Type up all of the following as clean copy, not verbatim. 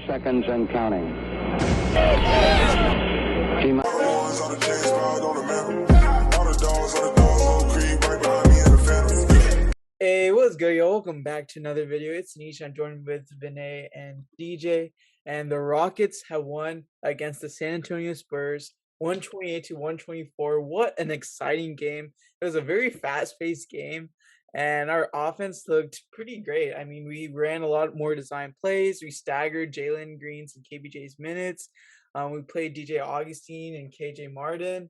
30 seconds and counting. Hey, what's good, yo? Welcome back to another video. It's Anish. I'm joined with Vinay and DJ. And the Rockets have won against the San Antonio Spurs, 128-124. What an exciting game. It was a very fast-paced game, and our offense looked pretty great. I mean, we ran a lot more design plays. We staggered Jalen Green's and KBJ's minutes. We played DJ Augustine and KJ Martin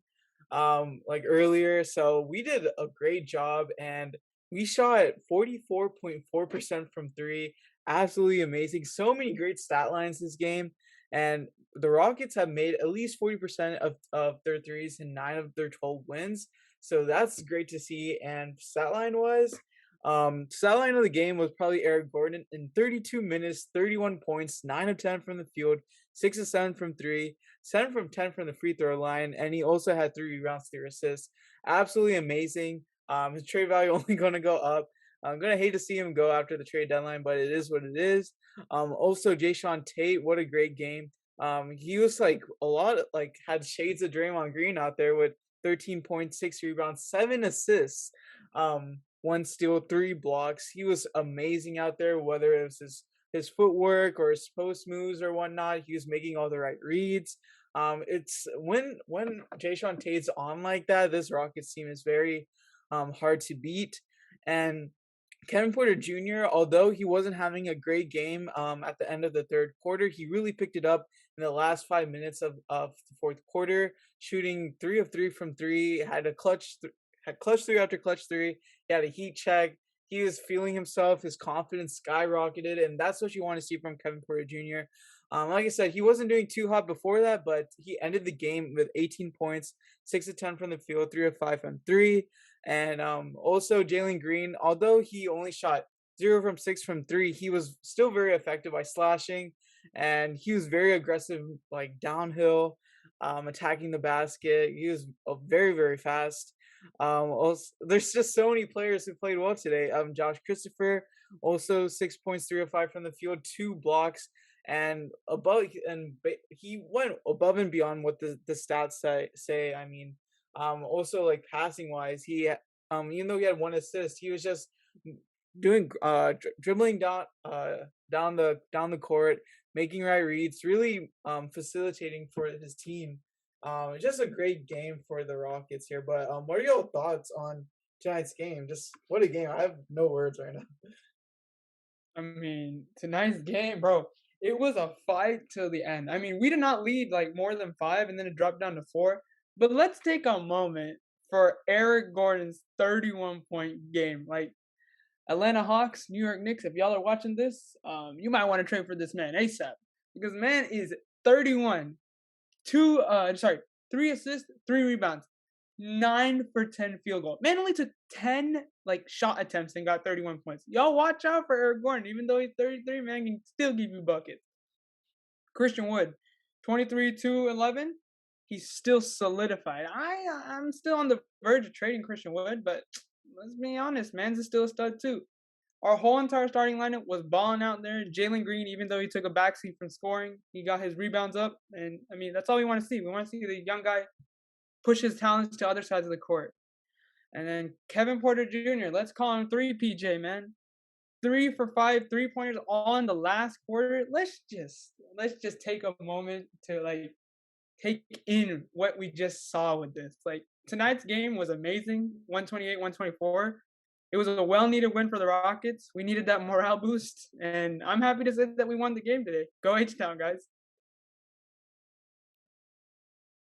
like earlier. So we did a great job, and we shot 44.4% from three. Absolutely amazing. So many great stat lines this game. And the Rockets have made at least 40% of their threes in 9 of their 12 wins. So that's great to see. And stat line wise, stat line of the game was probably Eric Gordon in 32 minutes, 31 points, 9 of 10 from the field, 6 of 7 from three, 7 from 10 from the free throw line. And he also had 3 rebounds, 3 assists. Absolutely amazing. His trade value only going to go up. I'm going to hate to see him go after the trade deadline, but it is what it is. Also, Jayshawn Tate, what a great game. He was like had shades of Draymond Green out there with 13 points, 6 rebounds, 7 assists, 1 steal, 3 blocks. He was amazing out there, whether it was his footwork or his post moves or whatnot. He was making all the right reads. It's when Jayshawn Tate's on like that, this Rockets team is very hard to beat. And Kevin Porter Jr., although he wasn't having a great game at the end of the third quarter, he really picked it up in the last 5 minutes of the fourth quarter, shooting 3 of 3 from three, had clutch 3 after clutch 3. He had a heat check. He was feeling himself. His confidence skyrocketed, and that's what you want to see from Kevin Porter Jr. Like I said, he wasn't doing too hot before that, but he ended the game with 18 points, 6 of 10 from the field, 3 of 5 from three. And also Jalen Green, although he only shot 0 from 6 from three, he was still very effective by slashing, and he was very aggressive, like downhill, attacking the basket. He was very, very fast. Also, there's just so many players who played well today. Josh Christopher, also 6 points, 3 of 5 from the field, 2 blocks, and he went above and beyond what the stats say. I mean, also like passing wise, he even though he had 1 assist, he was just doing dribbling down the court, making right reads, really facilitating for his team. Just a great game for the Rockets here. But what are your thoughts on tonight's game? Just what a game. I have no words right now. I mean, tonight's game, bro, it was a fight till the end. I mean, we did not lead like more than 5, and then it dropped down to 4. But let's take a moment for Eric Gordon's 31-point game. Like, Atlanta Hawks, New York Knicks, if y'all are watching this, you might want to trade for this man ASAP. Because man is 31. 3 assists, 3 rebounds, 9 for 10 field goal. Man only took 10 shot attempts and got 31 points. Y'all watch out for Eric Gordon. Even though he's 33, man can still give you buckets. Christian Wood, 23-11. He's still solidified. I'm still on the verge of trading Christian Wood, but let's be honest, man's is still a stud too. Our whole entire starting lineup was balling out there. Jalen Green, even though he took a backseat from scoring, he got his rebounds up. And, I mean, that's all we want to see. We want to see the young guy push his talents to other sides of the court. And then Kevin Porter Jr., let's call him 3PJ, man. 3 for 5 3-pointers all in the last quarter. Let's just take a moment to, take in what we just saw with this. Tonight's game was amazing, 128-124. It was a well-needed win for the Rockets. We needed that morale boost, and I'm happy to say that we won the game today. Go H-Town, guys.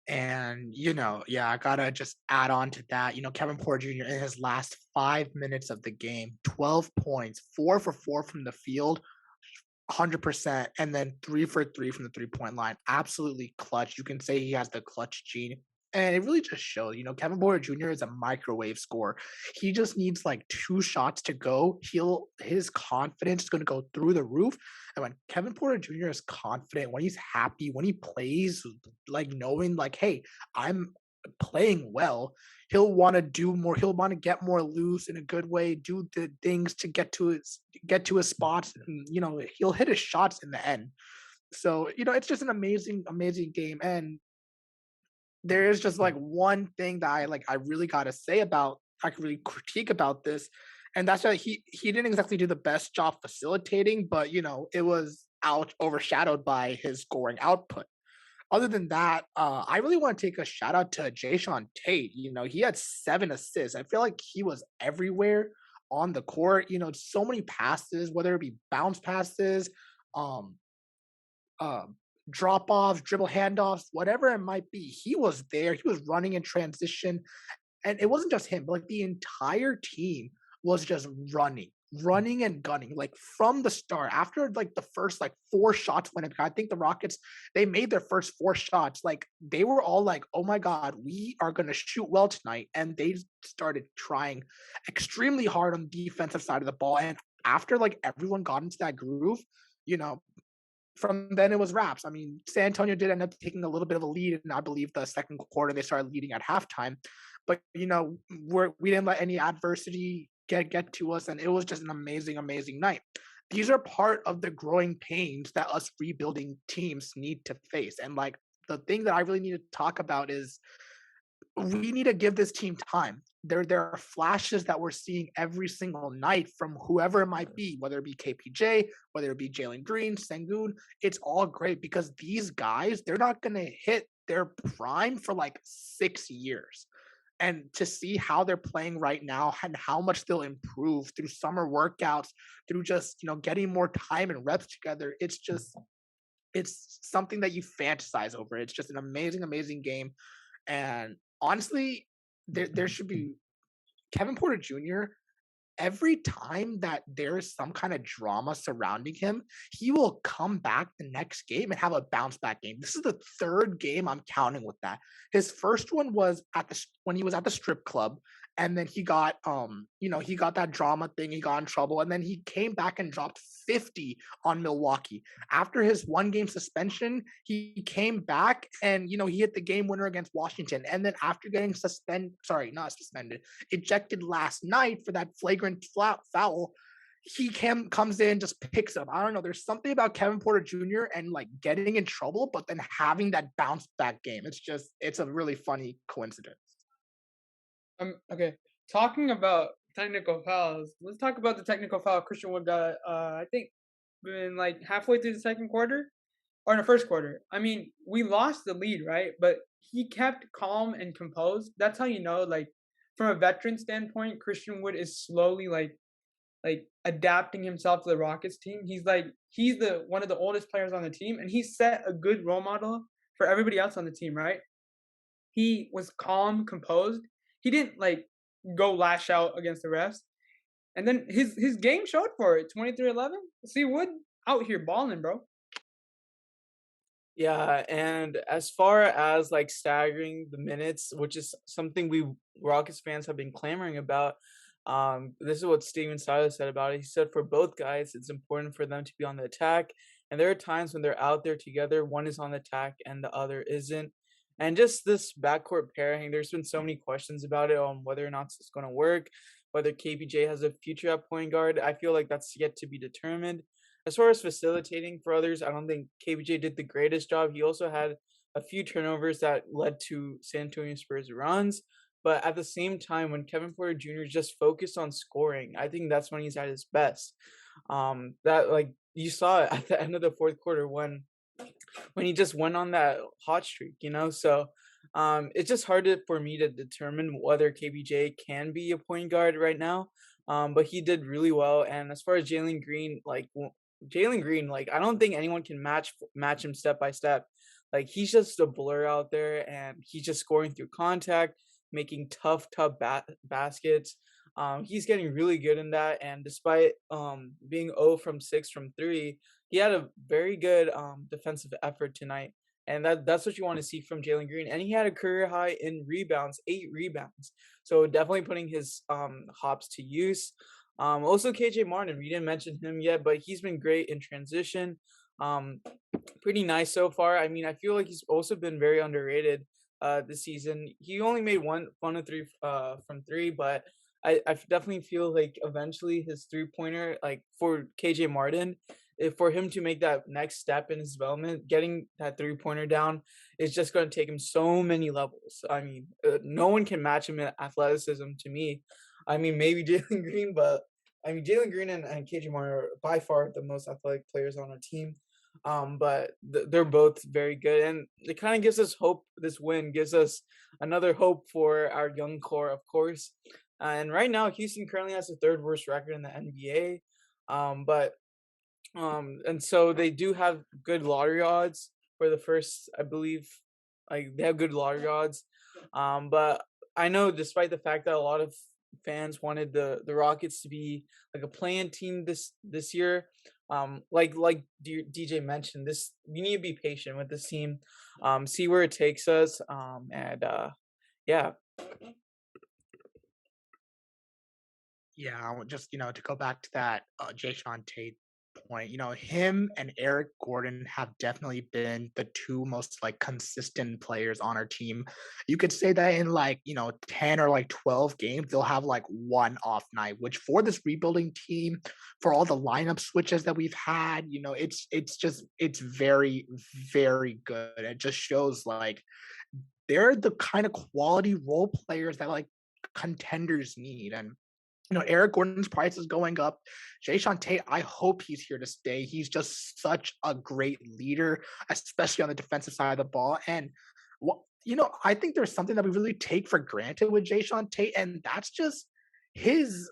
And, I got to just add on to that. Kevin Porter Jr. in his last 5 minutes of the game, 12 points, 4 for 4 from the field, 100%, and then 3 for 3 from the three-point line. Absolutely clutch. You can say he has the clutch gene. And it really just shows, Kevin Porter Jr. is a microwave scorer. He just needs 2 shots to go. His confidence is going to go through the roof. And when Kevin Porter Jr. is confident, when he's happy, when he plays, knowing hey, I'm playing well, he'll want to do more. He'll want to get more loose in a good way, do the things to get to his spots. And, he'll hit his shots in the end. So, it's just an amazing, amazing game. And there is just like one thing that I really gotta say about I can really critique about this, and that's that he didn't exactly do the best job facilitating, but it was out overshadowed by his scoring output. Other than that, I really want to take a shout out to Jayshawn Tate. He had 7 assists. I feel like he was everywhere on the court. So many passes, whether it be bounce passes, um, uh, drop offs, dribble handoffs, whatever it might be. He was there. He was running in transition, and it wasn't just him, but like the entire team was just running and gunning, like from the start. After like the first like 4 shots went in, I think the Rockets, they made their first 4 shots. Like they were all like, "Oh my god, we are gonna shoot well tonight," and they started trying extremely hard on the defensive side of the ball. And after like everyone got into that groove, you know, from then it was wraps. I mean, San Antonio did end up taking a little bit of a lead, and I believe the second quarter they started leading at halftime. But we didn't let any adversity get to us, and it was just an amazing, amazing night. These are part of the growing pains that us rebuilding teams need to face. And like the thing that I really need to talk about is we need to give this team time. There are flashes that we're seeing every single night from whoever it might be, whether it be KPJ, whether it be Jalen Green, Sengun. It's all great because these guys, they're not going to hit their prime for like 6 years. And to see how they're playing right now and how much they'll improve through summer workouts, through just, getting more time and reps together, it's something that you fantasize over. It's just an amazing, amazing game. And honestly, there should be Kevin Porter Jr. Every time that there is some kind of drama surrounding him, he will come back the next game and have a bounce back game. This is the third game I'm counting with that. His first one was when he was at the strip club, and then he got he got that drama thing, he got in trouble, and then he came back and dropped 50 on Milwaukee. After his 1 game suspension, he came back and he hit the game winner against Washington. And then after getting not suspended, ejected last night for that flagrant foul, he comes in, just picks up. I don't know. There's something about Kevin Porter Jr. and like getting in trouble, but then having that bounce back game. It's a really funny coincidence. Okay. Talking about technical fouls, let's talk about the technical foul Christian Wood got. I think been like halfway through the second quarter or in the first quarter. I mean, we lost the lead, right? But he kept calm and composed. That's how like from a veteran standpoint, Christian Wood is slowly like adapting himself to the Rockets team. He's the one of the oldest players on the team, and he set a good role model for everybody else on the team, right? He was calm, composed. He didn't like go lash out against the refs. And then his game showed for it. 23-11. See Wood out here balling, bro. Yeah, and as far as like staggering the minutes, which is something we Rockets fans have been clamoring about, this is what Steven Silas said about it. He said for both guys, it's important for them to be on the attack, and there are times when they're out there together, one is on the attack and the other isn't. And just this backcourt pairing, there's been so many questions about it on whether or not it's going to work, whether KPJ has a future at point guard. I feel like that's yet to be determined. As far as facilitating for others, I don't think KPJ did the greatest job. He also had a few turnovers that led to San Antonio Spurs runs. But at the same time, when Kevin Porter Jr. is just focused on scoring, I think that's when he's at his best. That like you saw it at the end of the fourth quarter when he just went on that hot streak. So it's just for me to determine whether KBJ can be a point guard right now. But he did really well. And as far as Jalen Green, I don't think anyone can match him step by step. Like he's just a blur out there, and he's just scoring through contact, making tough baskets. He's getting really good in that, and despite being 0 from 6 from 3, he had a very good defensive effort tonight, and that's what you want to see from Jalen Green. And he had a career high in rebounds, 8 rebounds. So definitely putting his hops to use. Also KJ Martin, we didn't mention him yet, but he's been great in transition. Pretty nice so far. I mean, I feel like he's also been very underrated this season. He only made one of 3 from 3, but I definitely feel like eventually his 3-pointer, like for KJ Martin, if for him to make that next step in his development, getting that 3-pointer down is just going to take him so many levels. I mean, no one can match him in athleticism to me. I mean, maybe Jalen Green, but I mean, Jalen Green and KJ Moore are by far the most athletic players on our team. But they're both very good, and it kind of gives us hope. This win gives us another hope for our young core, of course. And right now, Houston currently has the third worst record in the NBA. But and so they do have good lottery odds for the first, I believe, like they have good lottery odds. But I know despite the fact that a lot of fans wanted the Rockets to be like a play-in team this year, like DJ mentioned, this we need to be patient with this team, see where it takes us, and yeah. Yeah, just to go back to that Jayshawn Tate point, him and Eric Gordon have definitely been the two most like consistent players on our team. You could say that in like 10 or like 12 games, they'll have like one off night, which for this rebuilding team, for all the lineup switches that we've had, it's very, very good. It just shows like they're the kind of quality role players that like contenders need. And Eric Gordon's price is going up. Jayshawn Tate, I hope he's here to stay. He's just such a great leader, especially on the defensive side of the ball. And I think there's something that we really take for granted with Jayshawn Tate, and that's just his,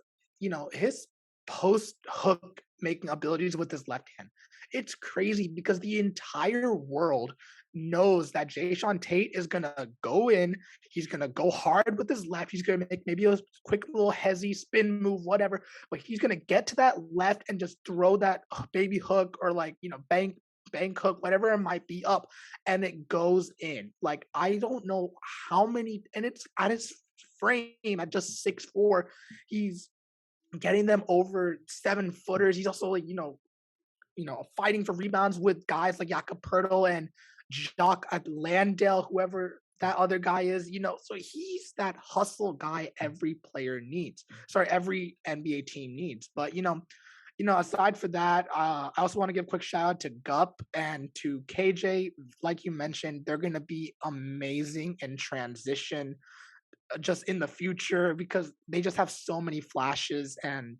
his post hook making abilities with his left hand. It's crazy because the entire world knows that Jayshawn Tate is gonna go in. He's gonna go hard with his left. He's gonna make maybe a quick little hezzy spin move, whatever. But he's gonna get to that left and just throw that baby hook or like bank hook, whatever it might be up, and it goes in. Like I don't know how many, and it's at his frame at just 6'4". He's getting them over 7-footers. He's also like fighting for rebounds with guys like Jakob Poeltl and Jacques Landale, whoever that other guy is, so he's that hustle guy every player needs. Sorry, every NBA team needs. But aside for that, I also want to give a quick shout out to Gup and to KJ. Like you mentioned, they're going to be amazing in transition, just in the future, because they just have so many flashes. And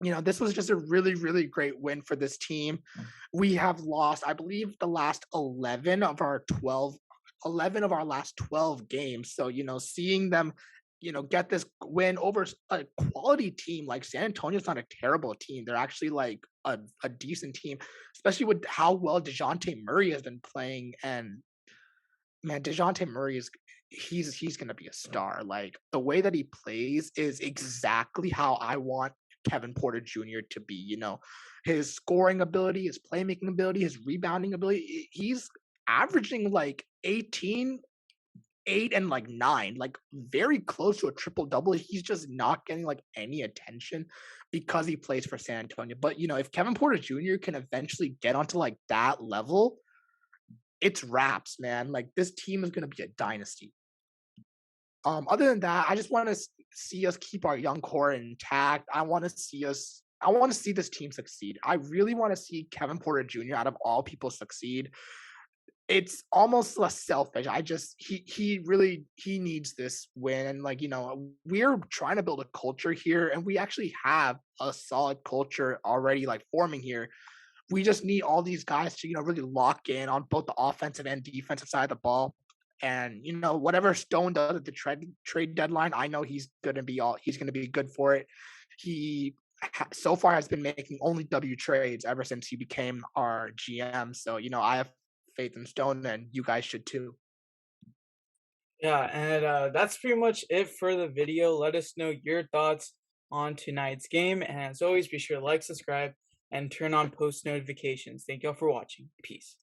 this was just a really, really great win for this team. We have lost, I believe, the last 11 of our last 12 games. So, seeing them, get this win over a quality team like San Antonio's not a terrible team. They're actually like a decent team, especially with how well DeJounte Murray has been playing. And man, DeJounte Murray he's going to be a star. Like the way that he plays is exactly how I want Kevin Porter Jr. to be. His scoring ability, his playmaking ability, his rebounding ability. He's averaging like 18, 8, and like 9, like very close to a triple double. He's just not getting like any attention because he plays for San Antonio. But if Kevin Porter Jr. can eventually get onto like that level, it's wraps, man. Like this team is going to be a dynasty. Other than that, I just want to see us keep our young core intact. I want to see this team succeed. I really want to see Kevin Porter Jr. out of all people succeed. It's almost less selfish. He needs this win. And we're trying to build a culture here, and we actually have a solid culture already like forming here. We just need all these guys to, really lock in on both the offensive and defensive side of the ball. And whatever Stone does at the trade deadline, I know he's gonna be good for it. He so far has been making only W trades ever since he became our GM. So I have faith in Stone, and you guys should too. Yeah, and that's pretty much it for the video. Let us know your thoughts on tonight's game, and as always, be sure to like, subscribe, and turn on post notifications. Thank y'all for watching. Peace.